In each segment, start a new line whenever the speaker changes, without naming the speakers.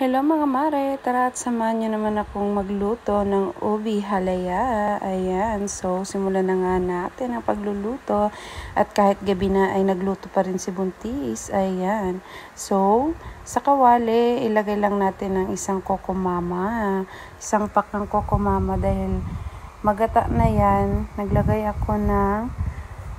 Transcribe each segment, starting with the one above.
Hello mga mare, tara at samahan niyo naman akong magluto ng ubi halaya. Ayan, so simulan na nga natin ang pagluluto at kahit gabi na ay nagluto pa rin si Buntis. Ayan, so sa kawali ilagay lang natin ang isang kokomama, isang pack ng kokomama dahil magata na yan. Naglagay ako ng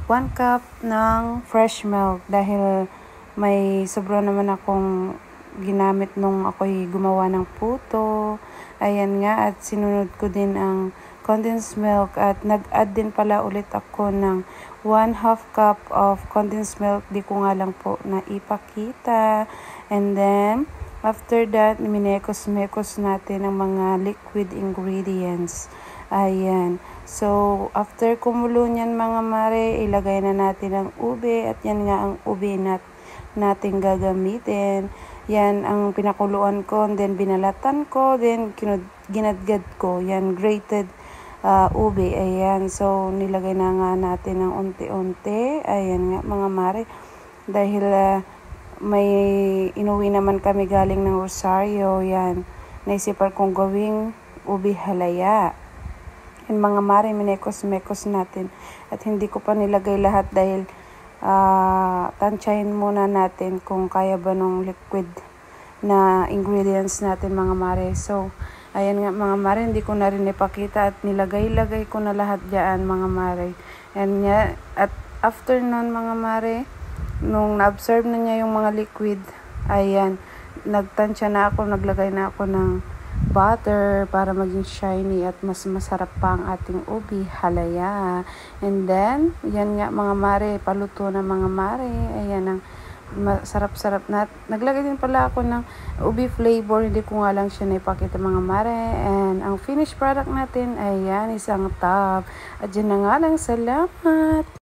1 cup ng fresh milk dahil may sobra naman akong ginamit nung ako'y gumawa ng puto. Ayan nga, at sinunod ko din ang condensed milk at nag-add din pala ulit ako ng 1/2 cup of condensed milk. Di ko nga lang po na ipakita. And then, after that, minekos-mekos natin ang mga liquid ingredients. Ayan. So, after kumulo niyan mga mare, ilagay na natin ang ube at yan nga ang ube natin gagamitin. Yan ang pinakuluan ko, and then binalatan ko, then ginadgad ko. Yan, grated ube. Ayan, so nilagay na nga natin ng unti-unti. Ayan nga mga mare, dahil may inuwi naman kami galing ng Rosario. Yan, naisipan kong gawing ube halaya. Yan mga mare, minekos-mekos natin. At hindi ko pa nilagay lahat dahil tansyahin muna natin kung kaya ba nung liquid na ingredients natin mga mare. So, ayan nga mga mare, hindi ko na rin ipakita at nilagay-lagay ko na lahat dyan mga mare. And nga, at after nun mga mare, nung na-absorb na niya yung mga liquid, ayan, nagtansya na ako, naglagay na ako ng butter para maging shiny at mas masarap pa ang ating ubi halaya. And then, yan nga mga mare, paluto na mga mare. Ayan ang masarap-sarap na. Naglagay din pala ako ng ubi flavor, hindi ko nga lang siya naipakita mga mare. And ang finished product natin, ayan, isang tub. At dyan na nga lang, salamat!